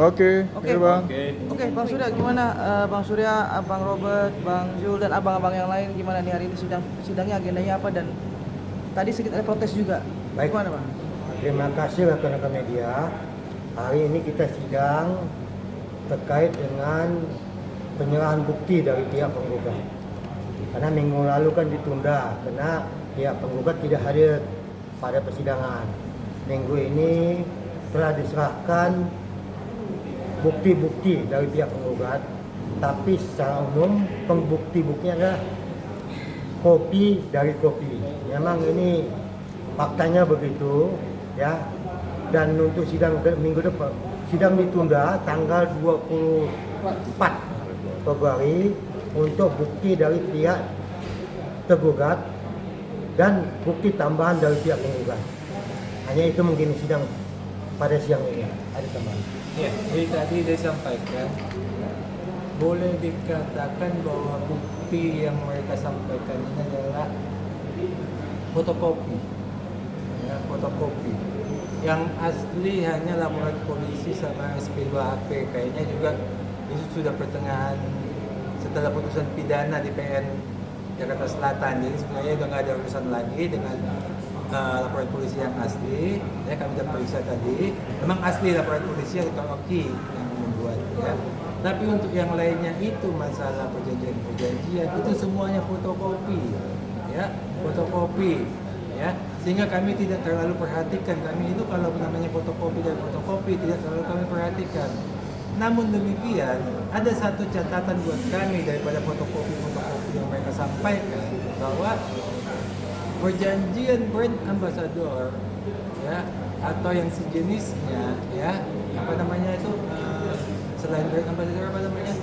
Oke, Oke. ya Bang. Oke, Bang Surya gimana? Bang Surya, Bang Robert, Bang Jul dan abang-abang yang lain gimana nih hari ini sidangnya agendanya apa dan tadi sedikit ada protes juga. Baik. Gimana Bang? Terima kasih rekan-rekan media. Hari ini kita sidang terkait dengan penyerahan bukti dari pihak penggugat. Karena minggu lalu kan ditunda karena pihak penggugat tidak hadir pada persidangan. Minggu ini telah diserahkan bukti-bukti dari pihak penggugat, tapi secara umum bukti-buktinya adalah kopi dari kopi. Memang ini faktanya begitu, ya. Dan untuk sidang minggu depan, sidang ditunda tanggal 24 Februari untuk bukti dari pihak tergugat dan bukti tambahan dari pihak penggugat. Hanya itu mungkin sidang pada siang ini. Ada tambahan. Ya, jadi tadi disampaikan, boleh dikatakan bahwa bukti yang mereka sampaikan ini adalah fotokopi. Ya, fotokopi. Yang asli hanya laporan polisi sama SP2HP. Kayaknya juga itu sudah pertengahan setelah putusan pidana di PN Jakarta Selatan. Jadi sebenarnya udah nggak ada urusan lagi dengan laporan polisi yang asli. Ya, kami sudah periksa tadi. Memang asli laporan polisi atau Oki yang membuat. Ya. Tapi untuk yang lainnya itu masalah perjanjian itu semuanya fotokopi. Ya, fotokopi. Ya, sehingga kami tidak terlalu perhatikan. Kami itu kalau namanya fotokopi dan fotokopi tidak terlalu kami perhatikan. Namun demikian, ada satu catatan buat kami daripada fotokopi-fotokopi yang mereka sampaikan bahwa perjanjian brand ambassador, ya, atau yang sejenisnya, ya, apa namanya itu, selain brand ambassador apa namanya?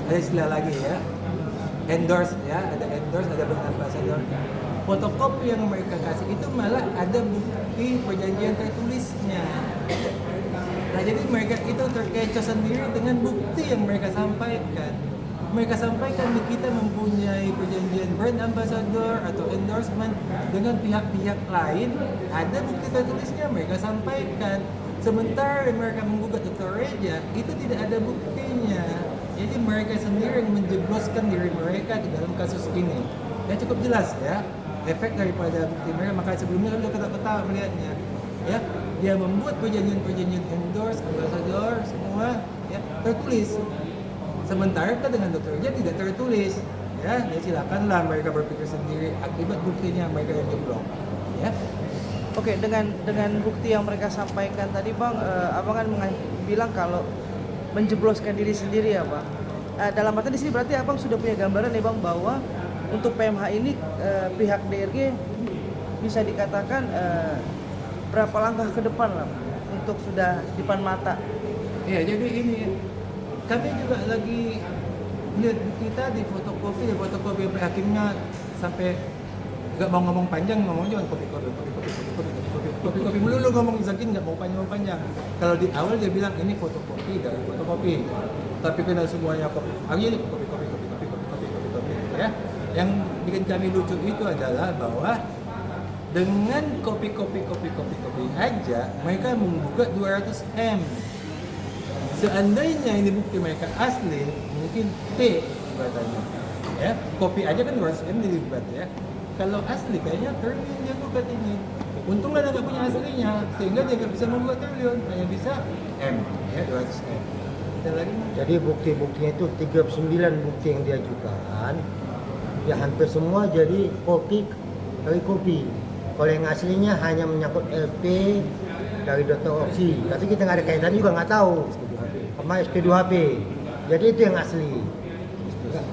Ada istilah lagi ya, endorse ya, ada endorse, ada brand ambassador. Fotokopi yang mereka kasih itu malah ada bukti perjanjian tertulisnya. Nah, jadi mereka itu terkecoh sendiri dengan bukti yang mereka sampaikan. Mereka sampaikan di kita mempunyai perjanjian brand ambassador atau endorsement dengan pihak-pihak lain, ada bukti tertulisnya mereka sampaikan. Sementara mereka menggugat Dr. Reja, itu tidak ada buktinya. Jadi mereka sendiri yang menjebloskan diri mereka di dalam kasus ini. Ya, cukup jelas ya efek daripada bukti mereka. Maka sebelumnya kan udah ketawa-ketawa melihatnya. Ya, dia membuat perjanjian-perjanjian endorse, ambassador, semua ya tertulis. Sementara kan dengan Dr. Reja tidak tertulis. Ya, silakanlah mereka berpikir sendiri akibat buktinya mereka yang jeblok. Ya. Oke, dengan bukti yang mereka sampaikan tadi Bang, Abang kan bilang kalau menjebloskan diri sendiri ya Bang. Dalam arti di sini berarti Abang sudah punya gambaran ya Bang bahwa untuk PMH ini pihak DRG bisa dikatakan berapa langkah ke depan lah untuk sudah di depan mata. Iya, jadi ini kami juga lagi lihat kita di fotokopi sampai hakimnya sampai nggak mau ngomong panjang, ngomong jangan kopi melulu ngomong saking nggak mau panjang. Kalau di awal dia bilang ini fotokopi dari fotokopi, tapi kena semuanya kopi. Akhirnya kopi ya. Yang bikin kami lucu itu adalah bahwa dengan kopi aja mereka menggugat 200 M. Seandainya ini bukti mereka asli, mungkin T gugatannya. Ya, kopi aja kan 200 M digugat ya. Kalau asli kayaknya triliun dia gugat ini. Untunglah dia nggak punya aslinya, sehingga dia nggak bisa membuat triliun, hanya bisa M, ya 200 M. Ada lagi? Jadi bukti-buktinya itu 39 bukti yang diajukan. Ya hampir semua jadi kopi dari kopi. Kalau yang aslinya hanya menyangkut LP dari Dr. Oksi, tapi kita nggak ada kaitan juga nggak tahu sama SP2HP. Jadi itu yang asli.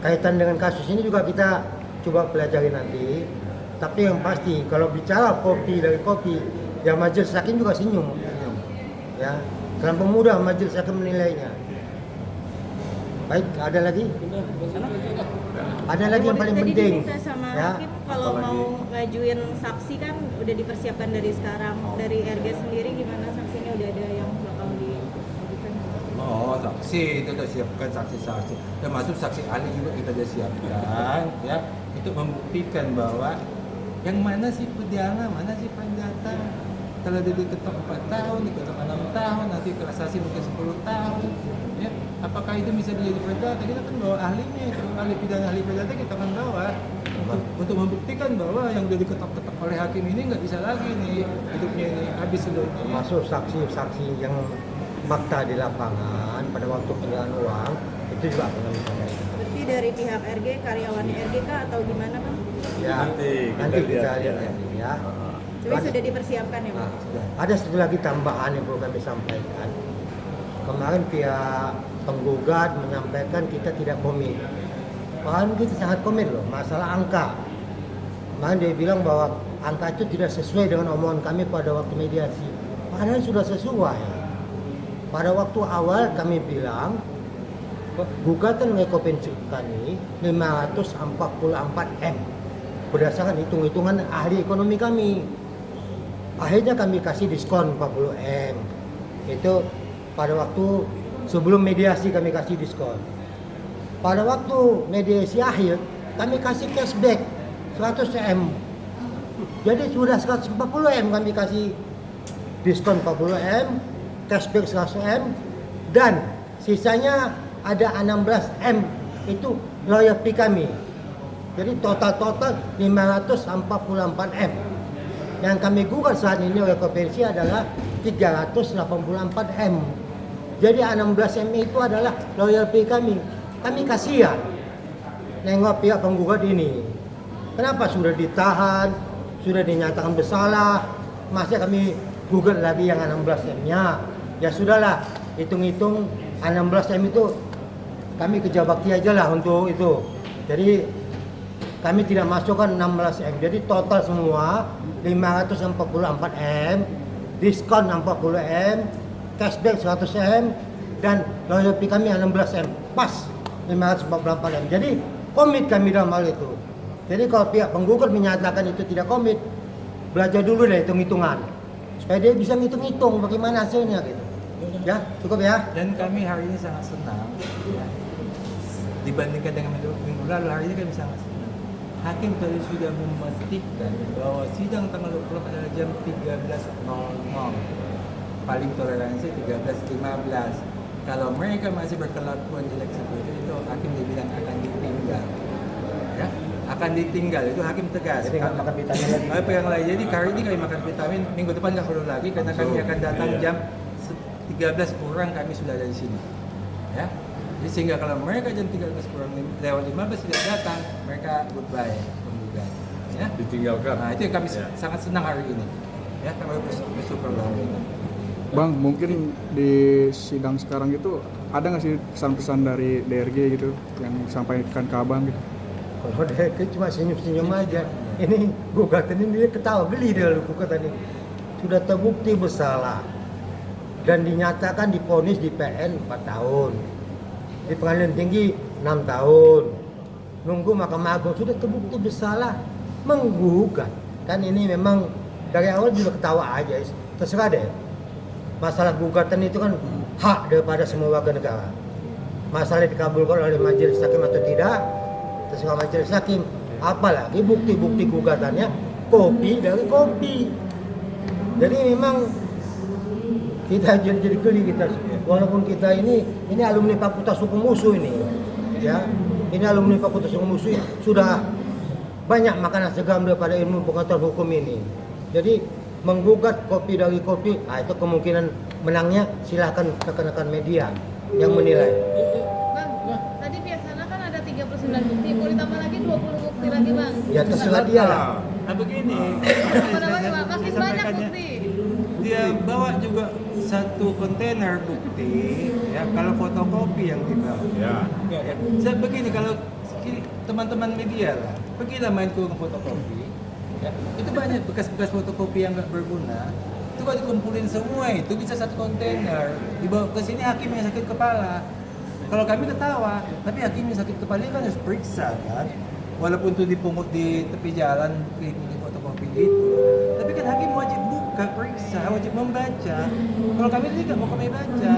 Kaitan dengan kasus ini juga kita coba pelajari nanti. Tapi yang pasti kalau bicara kopi dari kopi, ya majelis hakim juga senyum. Ya, terlampau mudah majelis hakim menilainya. Baik, ada lagi? Ada lagi yang paling Tadi penting. diminta sama Ya. hakim kalau mau ngajuin saksi kan udah dipersiapkan dari sekarang. Dari RG sendiri gimana saksinya, udah ada yang bakal diajukan? Oh, saksi itu sudah siapkan saksi-saksi. Termasuk saksi ahli juga kita sudah siapkan, ya, untuk membuktikan bahwa yang mana sih pidana, mana sih perdata. kalau dia diketok 4 tahun, diketok 6 tahun, nanti kasasi mungkin 10 tahun. Ya, apakah itu bisa menjadi perdata? Kita kan bawa ahlinya itu, ahli pidana kita kan bawa untuk membuktikan bahwa yang udah diketok-ketok oleh hakim ini nggak bisa lagi nih hidupnya ini habis sudah ini. Masuk saksi-saksi yang fakta di lapangan pada waktu penggunaan uang itu juga akan kami sampaikan. Berarti dari pihak RG, karyawan RG kah atau gimana Bang? Ya, nanti kita lihat nanti ya. Tapi sudah dipersiapkan ya Bang? Ada satu lagi tambahan yang perlu kami sampaikan. Kemarin pihak penggugat menyampaikan kita tidak komit. Bahkan kita sangat komit loh, masalah angka. Kemarin dia bilang bahwa angka itu tidak sesuai dengan omongan kami pada waktu mediasi. Padahal sudah sesuai. Pada waktu awal kami bilang gugatan ekopensi kami 544 M berdasarkan hitung-hitungan ahli ekonomi kami. Akhirnya kami kasih diskon 40 M. Itu pada waktu sebelum mediasi kami kasih diskon. Pada waktu mediasi akhir kami kasih cashback 100 M. Jadi sudah 140 M kami kasih diskon 40 M, cashback 100 M, dan sisanya ada 16 M itu lawyer fee kami. Jadi total 544 M. Yang kami gugat saat ini oleh Kopersi adalah 384 M. Jadi 16 M itu adalah lawyer fee kami. Kami kasihan nengok pihak penggugat ini. Kenapa sudah ditahan, sudah dinyatakan bersalah, masih kami gugat lagi yang 16 M-nya. Ya sudahlah, hitung-hitung 16 M itu kami kerja bakti aja lah untuk itu. Jadi kami tidak masukkan 16 M. Jadi total semua 544 M, diskon 40 M, cashback 100 M, dan lawyer fee kami 16 M. Pas 544 M. Jadi komit kami dalam hal itu. Jadi kalau pihak penggugat menyatakan itu tidak komit, belajar dulu deh hitung-hitungan. Supaya dia bisa ngitung-hitung bagaimana hasilnya gitu. Ya, cukup ya. Dan kami hari ini sangat senang ya. Dibandingkan dengan minggu lalu, hari ini kami sangat senang. Hakim tadi sudah memastikan bahwa sidang tanggal 24 adalah jam 13.00. Paling toleransi 13.15. Kalau mereka masih berkelakuan jelek seperti itu, hakim dibilang akan ditinggal. Ya, akan ditinggal, itu hakim tegas. Jadi nggak makan vitamin lagi. Apa yang lain? Jadi hari ini kami makan vitamin, minggu depan nggak perlu lagi karena kami akan datang jam 13 kurang kami sudah ada di sini. Ya. Jadi sehingga kalau mereka jam 13 kurang lewat 15 tidak datang, mereka goodbye penggugat. Ya. Ditinggalkan. Nah, itu yang kami sangat senang hari ini. Ya, kami bersyukur hari ini. Bang, mungkin di sidang sekarang itu ada nggak sih pesan-pesan dari DRG gitu yang disampaikan ke abang gitu? Kalau DRG cuma senyum-senyum aja. Ini gugatan ini dia ketawa, geli dia gugatan ini. Sudah terbukti bersalah dan dinyatakan divonis di PN 4 tahun. Di pengadilan tinggi 6 tahun. Nunggu Mahkamah Agung sudah terbukti bersalah, menggugat. Kan ini memang dari awal juga ketawa aja. Terserah deh. Masalah gugatan itu kan hak daripada semua warga negara. Masalah dikabulkan oleh majelis hakim atau tidak, terserah majelis hakim. Apalagi bukti-bukti gugatannya kopi dari kopi. Jadi memang kita jadi geli kita. Walaupun kita ini alumni Fakultas Hukum USU ini, ya, ini alumni Fakultas Hukum USU sudah banyak makanan segar daripada ilmu pengetahuan hukum ini. Jadi menggugat kopi dari kopi, itu kemungkinan menangnya silahkan rekan-rekan media yang menilai. Bang, tadi biasanya kan ada 39 bukti, mau ditambah lagi 20 bukti lagi Bang. Ya terserah dia lah. Nah begini, Kenapa makin banyak bukti? dia bawa juga satu kontainer bukti, ya kalau fotokopi yang dibawa. Ya. Ya. Begini kalau teman-teman media lah, pergilah main ke fotokopi. Ya, itu banyak bekas-bekas fotokopi yang nggak berguna. Itu kalau dikumpulin semua itu bisa satu kontainer. Dibawa ke sini hakim yang sakit kepala. Kalau kami ketawa, tapi hakim yang sakit kepala kan harus periksa kan. Walaupun itu dipungut di tepi jalan di fotokopi itu. Tapi kan hakim wajib buka periksa. wajib membaca. Kalau kami tidak mau kami baca.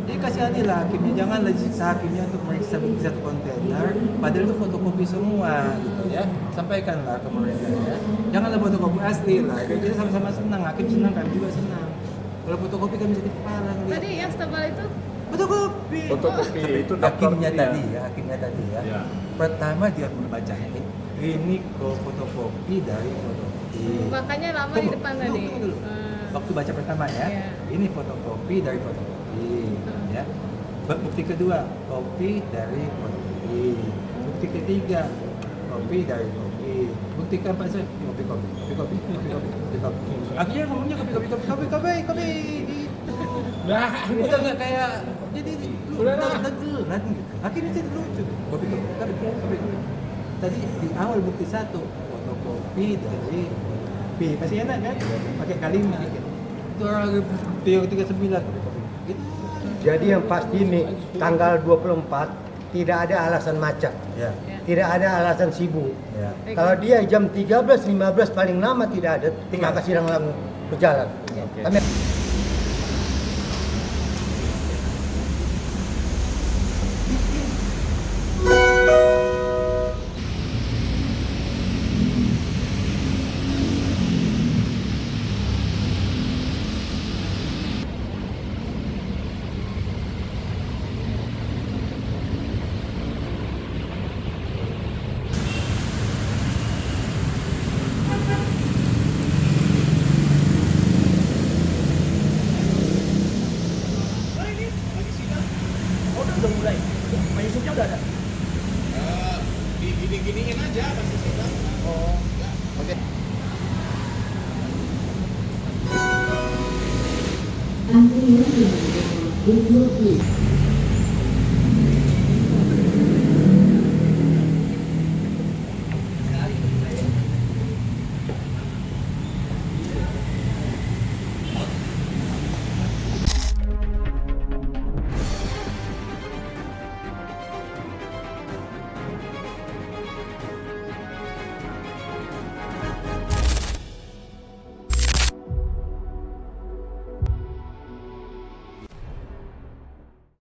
Jadi kasihanilah hakimnya, janganlah disiksa hakimnya untuk meriksa bukti satu kontainer, padahal itu fotokopi semua, gitu ya. Sampaikanlah ke mereka ya. Janganlah fotokopi asli lah. Kita sama-sama senang, hakim senang, kami juga senang. Kalau fotokopi kami sakit kepala. Tadi yang setebal itu Fotokopi. Fotokopi itu hakimnya daftar tadi ya, hakimnya tadi ya. Ya. Pertama dia membacanya ini kok fotokopi dari fotokopi. makanya lama di depan tadi. Tunggu dulu. Waktu baca pertama ya, Iya. ini fotokopi dari fotokopi, ya. Bukti kedua, kopi dari fotokopi. Bukti ketiga, kopi dari kopi. Bukti keempat saya kopi. Akhirnya ngomongnya kopi. Nah, udah nggak kayak jadi udah gitu. Akhirnya jadi lucu. Kopi. Tadi di awal bukti satu, fotokopi dari kopi. Masih enak kan? Pakai kalimat. Itu orang bukti yang 39 kopi. Gitu. Jadi yang pasti nih tanggal 24 tidak ada alasan macet, Ya. tidak ada alasan sibuk. Ya. Kalau dia jam 13.15 paling lama tidak ada, maka sidang langsung berjalan. Kami Udah mulai. Mayusupnya udah ada. Digini-giniin aja masih sidang. Oh. Oke. Antrian yang